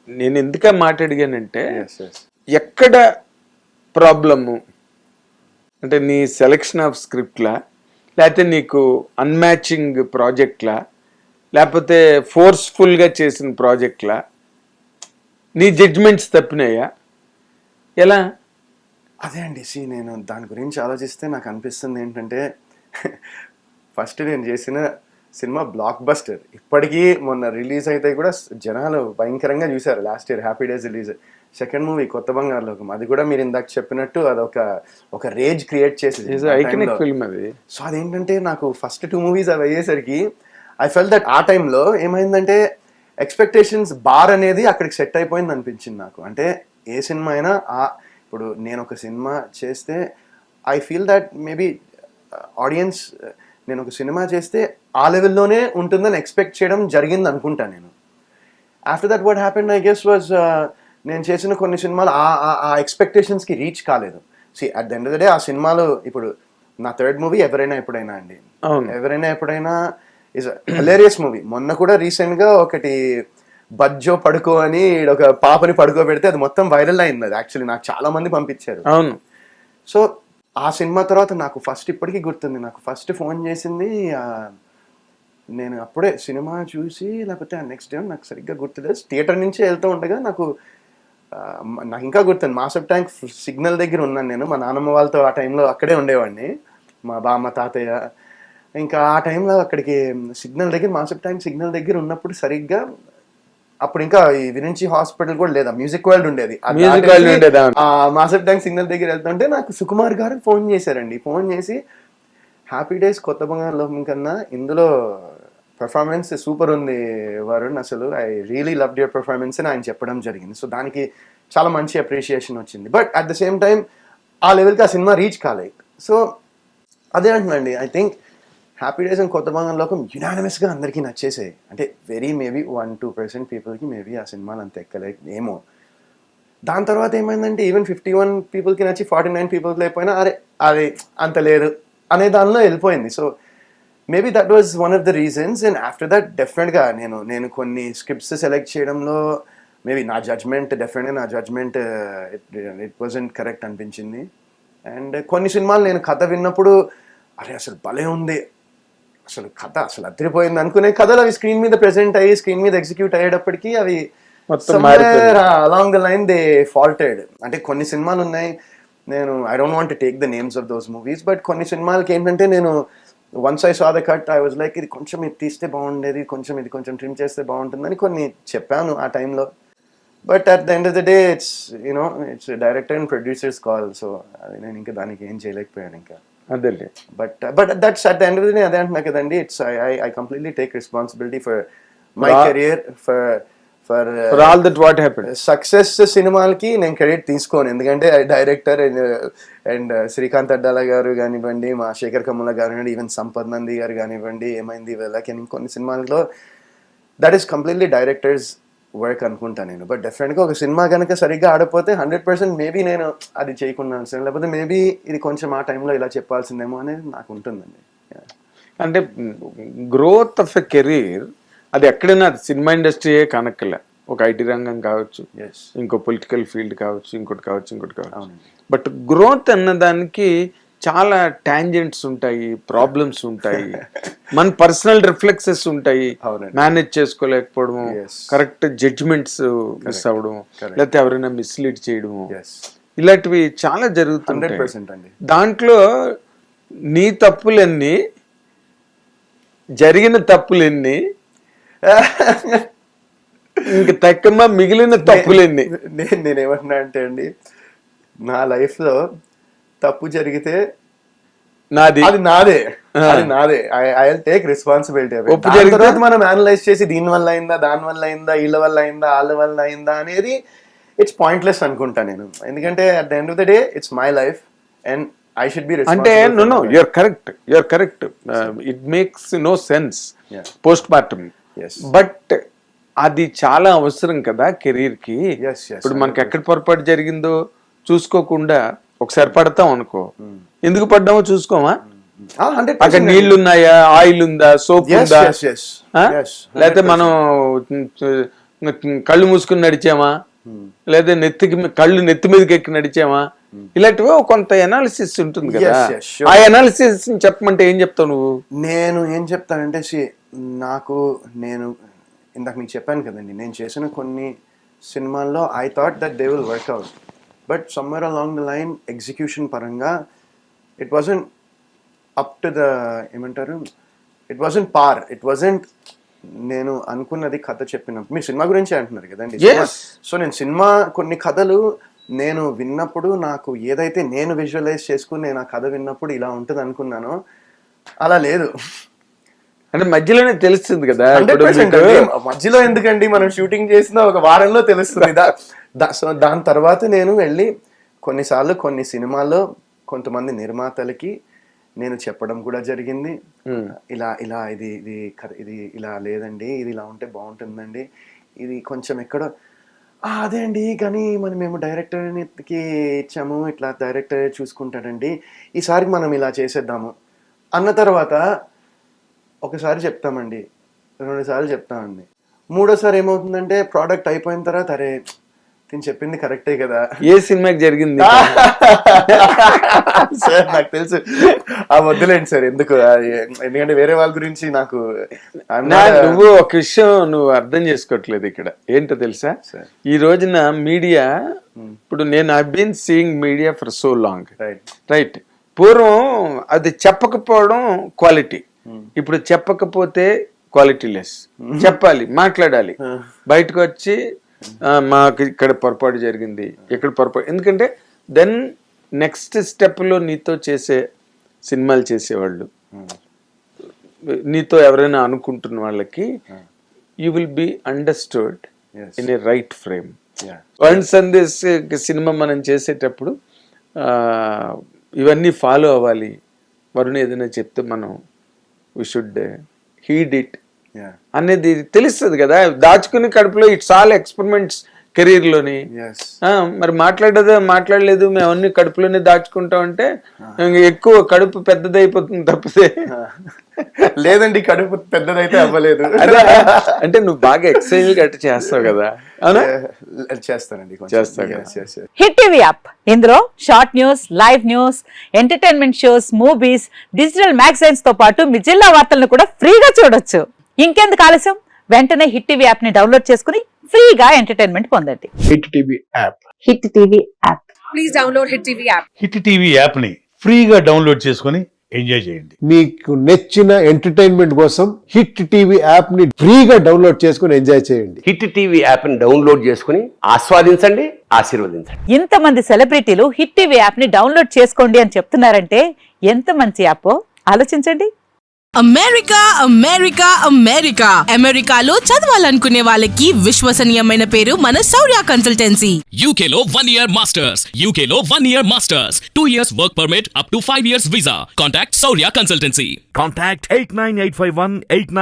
నేను ఎందుకు ఆ మాట అడిగానంటే Yes, yes. ఎక్కడ ప్రాబ్లము అంటే నీ సెలెక్షన్ ఆఫ్ స్క్రిప్ట్లా, లేకపోతే నీకు అన్మ్యాచింగ్ ప్రాజెక్ట్లా, లేకపోతే ఫోర్స్ఫుల్గా చేసిన ప్రాజెక్ట్లా, నీ జడ్జ్మెంట్స్ తప్పినాయా ఎలా? అదే అండి, నేను దాని గురించి ఆలోచిస్తే నాకు అనిపిస్తుంది ఏంటంటే ఫస్ట్ నేను చేసిన సినిమా బ్లాక్ బస్టర్. ఇప్పటికీ మొన్న రిలీజ్ అయితే కూడా జనాలు భయంకరంగా చూశారు. Last year happy days release. Second movie కొత్త బంగారు లోకం, అది కూడా మీరు ఇందాక చెప్పినట్టు ఒక రేజ్ క్రియేట్ చేసేది ఐకానిక్ ఫిల్మ్ అది. సో అదేంటంటే నాకు ఫస్ట్ 2 మూవీస్ అవి అయ్యేసరికి ఐ ఫెల్ దట్ ఆ టైంలో ఏమైందంటే ఎక్స్పెక్టేషన్స్ బార్ అనేది అక్కడికి సెట్ అయిపోయింది అనిపించింది నాకు. అంటే ఏ సినిమా అయినా ఇప్పుడు నేను ఒక సినిమా చేస్తే I feel that maybe audience నేను ఒక సినిమా చేస్తే ఆ లెవెల్లోనే ఉంటుందని ఎక్స్పెక్ట్ చేయడం జరిగింది అనుకుంటా నేను. After that what happened I guess was నేను చేసిన కొన్ని సినిమాలు ఆ ఎక్స్పెక్టేషన్స్కి రీచ్ కాలేదు. See at the end of the day ఆ సినిమాలు ఇప్పుడు నా థర్డ్ మూవీ ఎవరైనా ఎప్పుడైనా అండి. ఎవరైనా ఎప్పుడైనా ఇస్ హిలేరియస్ మూవీ. మొన్న కూడా రీసెంట్గా ఒకటి బజ్జో పడుకో అని ఒక పాపని పడుకోబెడితే అది మొత్తం వైరల్ అయింది. అది యాక్చువల్లీ నాకు చాలా మంది పంపించారు. అవును. సో ఆ సినిమా తర్వాత నాకు ఫస్ట్ ఇప్పటికీ గుర్తుంది, నాకు ఫస్ట్ ఫోన్ చేసింది నేను అప్పుడే సినిమా చూసి లేకపోతే నెక్స్ట్ డే నాకు సరిగ్గా గుర్తులేదు, థియేటర్ నుంచి వెళ్తూ ఉండగా నాకు ఇంకా గుర్తుంది, మాసప్ ట్యాంక్ సిగ్నల్ దగ్గర ఉన్నాను నేను. మా నాన్నమ్మ వాళ్ళతో ఆ టైంలో అక్కడే ఉండేవాడిని, మా బామ్మ తాతయ్య. ఇంకా ఆ టైంలో అక్కడికి సిగ్నల్ దగ్గర, మాసప్ ట్యాంక్ సిగ్నల్ దగ్గర ఉన్నప్పుడు సరిగ్గా అప్పుడు ఇంకా ఈ విరించి హాస్పిటల్ కూడా లేదా, మ్యూజిక్ వరల్డ్ ఉండేది. మాసప్ ట్యాంక్ సిగ్నల్ దగ్గర వెళ్తుంటే నాకు సుకుమార్ గారు ఫోన్ చేశారండి. ఫోన్ చేసి హ్యాపీ డేస్ కొత్త బంగారు లోకం కన్నా ఇందులో పెర్ఫార్మెన్స్ సూపర్ ఉంది వరుణ్, అసలు I really loved your performance అని ఆయన చెప్పడం జరిగింది. సో దానికి చాలా మంచి అప్రిషియేషన్ వచ్చింది. But at the same time ఆ లెవెల్కి ఆ సినిమా రీచ్ కాలేదు. సో అదే అంటున్నాండి, I think Happy Days and Kotha Bangaru లోకం యునానిమస్గా అందరికీ నచ్చేసాయి. అంటే వెరీ మేబీ 1-2% పీపుల్కి మేబీ ఆ సినిమాలు అంత ఎక్కలేదు ఏమో. దాని తర్వాత ఏమైందంటే ఈవెన్ 51 పీపుల్కి నచ్చి 49 పీపుల్కి లేకపోయినా అరే అది అంత లేదు అనే దానిలో వెళ్ళిపోయింది. So maybe that was one of the reasons. And after that డెఫినెట్గా నేను కొన్ని స్క్రిప్ట్స్ సెలెక్ట్ చేయడంలో మేబీ నా జడ్జ్మెంట్ ఇట్ వాజంట్ కరెక్ట్ అనిపించింది. అండ్ కొన్ని సినిమాలు నేను కథ విన్నప్పుడు అరే అసలు భలే ఉంది, అసలు కథ అసలు అదిరిపోయింది అనుకునే కథలు అవి స్క్రీన్ మీద ప్రెజెంట్ అయ్యి స్క్రీన్ మీద ఎగ్జిక్యూట్ అయ్యేటప్పటికి అవి along the line they faulted. అంటే కొన్ని సినిమాలు ఉన్నాయి, నేను I don't want to take the names of those movies, but కొన్ని సినిమాలకి ఏంటంటే నేను once I saw the cut I was like ఇది కొంచెం ఇది తీస్తే బాగుండేది, ఇది కొంచెం ట్రిమ్ చేస్తే బాగుంటుందని కొన్ని చెప్పాను ఆ టైంలో. But at the end of the day it's it's director and producers call. So అది నేను ఇంకా దానికి ఏం చేయలేకపోయాను ఇంకా. అదే but that's at the end of the day అదే అంటున్నా కదండి, it's I completely take responsibility for my career, for all that what happened. Success సినిమాలకి నేను క్రెడిట్ తీసుకోను, ఎందుకంటే డైరెక్టర్ అండ్ శ్రీకాంత్ అడ్డాల గారు కానివ్వండి, మా శేఖర్ కమ్ముల గారు కానివ్వండి, ఈవెన్ సంపద్ నంది గారు కానివ్వండి, ఏమైంది వీళ్ళకి కొన్ని సినిమాల్లో that is completely directors work అనుకుంటా నేను. బట్ డెఫినెట్గా ఒక సినిమా కనుక సరిగ్గా ఆడిపోతే 100% మేబీ నేను అది చేయకుండా, లేకపోతే మేబీ ఇది కొంచెం ఆ టైంలో ఇలా చెప్పాల్సిందేమో అనేది నాకు ఉంటుందండి. అంటే గ్రోత్ ఆఫ్ ఎ కెరీర్ అది ఎక్కడైనా సినిమా ఇండస్ట్రీయే కనక్కలే, ఒక ఐటీ రంగం కావచ్చు, ఇంకో పొలిటికల్ ఫీల్డ్ కావచ్చు, ఇంకోటి కావచ్చు. బట్ గ్రోత్ అన్నదానికి చాలా టాంజెంట్స్ ఉంటాయి, ప్రాబ్లమ్స్ ఉంటాయి, మన పర్సనల్ రిఫ్లెక్సెస్ ఉంటాయి, మేనేజ్ చేసుకోలేకపోవడము, కరెక్ట్ జడ్జ్మెంట్స్ మిస్ అవ్వడం, లేకపోతే ఎవరైనా మిస్లీడ్ చేయడము, ఇలాంటివి చాలా జరుగుతుంటాయి. దాంట్లో నీ తప్పులన్నీ, జరిగిన తప్పులన్నీ, ఇంక తక్కువ మిగిలిన తప్పులన్నీ. నేనేమంటున్నా అంటే అండి, నా లైఫ్లో తప్పు జరిగితే నాదే, ఐ విల్ టేక్ రెస్పాన్సిబిలిటీ. తర్వాత మనం అనలైజ్ చేసి దీని వల్ల అయిందా, దాని వల్ల అయిందా, వీళ్ళ వల్ల అయిందా, వాళ్ళ వల్ల అయిందా అనేది ఇట్స్ పాయింట్లెస్ అనుకుంటా నేను. ఎందుకంటే at the end of the day it's my life and I should be responsible. అంటే no, you're correct. It makes no sense. Postpartum. Yes. But అది చాలా అవసరం కదా కెరీర్ కి. ఇప్పుడు మనకి ఎక్కడ పొరపాటు జరిగిందో చూసుకోకుండా ఒకసారి పడతాం అనుకో, ఎందుకు పడ్డామో చూసుకోమా? అక్కడ నీళ్లు ఉన్నాయా, ఆయిల్ ఉందా, సోప్ ఉందా, లేకపోతే మనం కళ్ళు మూసుకుని నడిచామా, లేదా కళ్ళు నెత్తి మీదకి ఎక్కి నడిచామా, ఇలాంటివి కొంత ఎనాలిసిస్ ఉంటుంది కదా. Yes, yes, sure. ఆ ఎనాలిసిస్ చెప్పమంటే ఏం చెప్తావు నువ్వు? నేను ఏం చెప్తానంటే నేను ఇందాక మీకు చెప్పాను కదండి, నేను చేసిన కొన్ని సినిమాల్లో I thought that they will work out, but somewhere along the line execution పరంగా it wasn't up to the ఏమంటారు, it wasn't par, it wasn't నేను అనుకున్నది కథ చెప్పినప్పుడు. మీరు సినిమా గురించి అంటున్నారు కదండి. సో నేను సినిమా కొన్ని కథలు నేను విన్నప్పుడు నాకు ఏదైతే నేను విజువలైజ్ చేసుకుని నేను ఆ కథ విన్నప్పుడు ఇలా ఉంటుంది అనుకున్నానో అలా లేదు. అంటే మధ్యలోనే తెలుస్తుంది కదా. 100% మధ్యలో ఎందుకండి, మనం షూటింగ్ చేసిన ఒక వారంలో తెలుస్తుంది. సో దాని తర్వాత నేను వెళ్ళి కొన్నిసార్లు కొన్ని సినిమాల్లో కొంతమంది నిర్మాతలకి నేను చెప్పడం కూడా జరిగింది. ఇలా ఇలా ఇది ఇది ఇది ఇలా లేదండి, ఇది ఇలా ఉంటే బాగుంటుందండి, ఇది కొంచెం ఎక్కడో అదే అండి, కానీ మేము డైరెక్టర్కి ఇచ్చాము, ఇట్లా డైరెక్టర్ చూసుకుంటాడండి, ఈసారి మనం ఇలా చేసేద్దాము అన్న తర్వాత ఒకసారి చెప్తామండి, 2 సార్లు చెప్తామండి, 3వ సారి ఏమవుతుందంటే ప్రోడక్ట్ అయిపోయిన తర్వాత అరే నేను చెప్పింది కరెక్టే కదా. ఏ సినిమాకి జరిగింది సార్? నాకు తెలుసు, వద్దులేండి సార్, ఎందుకంటే వేరే వాళ్ళ గురించి నాకు నువ్వు ఒక విషయం నువ్వు అర్థం చేసుకోవట్లేదు ఇక్కడ. ఏంటో తెలుసా, ఈ రోజున మీడియా, ఇప్పుడు నేను I been seeing media for so long, right? పూర్వం అది చెప్పకపోవడం క్వాలిటీ, ఇప్పుడు చెప్పకపోతే క్వాలిటీ లెస్. చెప్పాలి, మాట్లాడాలి, బయటకు వచ్చి మాకు ఇక్కడ పొరపాటు జరిగింది, ఇక్కడ పొరపాటు. ఎందుకంటే దెన్ నెక్స్ట్ స్టెప్లో నీతో చేసే సినిమాలు చేసేవాళ్ళు, నీతో ఎవరైనా అనుకుంటున్న వాళ్ళకి you will be understood in a right frame. Once Sandesh cinema మనం చేసేటప్పుడు ఇవన్నీ ఫాలో అవ్వాలి. వరుణ్ ఏదైనా చెప్తే మనం వి షుడ్ హీడ్ ఇట్ అనేది తెలుస్తుంది కదా. దాచుకుని కడుపులో ఇట్స్ ఆల్ ఎక్స్పెరిమెంట్స్ కెరీర్ లోని. మరి మాట్లాడలేదు మేము అన్ని కడుపులోనే దాచుకుంటాం అంటే ఎక్కువ కడుపు పెద్దదైపోతుంది తప్పితే లేదండి, కడుపు పెద్దదైతే అవ్వలేదు. అంటే నువ్వు బాగా ఎక్సర్సైజ్ గట్ట చేస్తావు కదా. చేస్తానండి, చేస్తావు. హిట్ టీవీ యాప్, ఇందులో short news, live news, entertainment shows, movies, digital magazines తో పాటు మీ జిల్లా వార్తలను కూడా ఫ్రీగా చూడొచ్చు. ఇంకెందుకు ఆలస్యం, వెంటనే హిట్ టీవీ యాప్ ని డౌన్లోడ్ చేసుకుని ఫ్రీగా ఎంటర్టైన్మెంట్ పొందండి. Hit TV app, hit TV app, please download hit TV app. Hit TV app ని ఫ్రీగా డౌన్లోడ్ చేసుకొని ఎంజాయ్ చేయండి. మీకు నచ్చిన ఎంటర్టైన్మెంట్ కోసం హిట్ టీవీ యాప్ ని ఫ్రీగా డౌన్లోడ్ చేసుకొని ఎంజాయ్ చేయండి. హిట్ టీవీ యాప్ ని డౌన్లోడ్ చేసుకుని ఆస్వాదించండి, ఆశీర్వదించండి. ఇంతమంది సెలబ్రిటీలు హిట్ టీవీ యాప్ ని డౌన్లోడ్ చేసుకోండి అని చెప్తున్నారంటే ఎంత మంచి యాప్ ఆలోచించండి. అమెరికా అమెరికా అమెరికా అమెరికాలో చదవాలనుకునే వాళ్ళకి విశ్వసనీయమైన పేరు మన శౌర్య కన్సల్టెన్సీ. UK లో 1 year masters, UK లో 1 year masters, 2 years work permit up to 5 years visa. Contact Saurya Consultancy. Contact 89851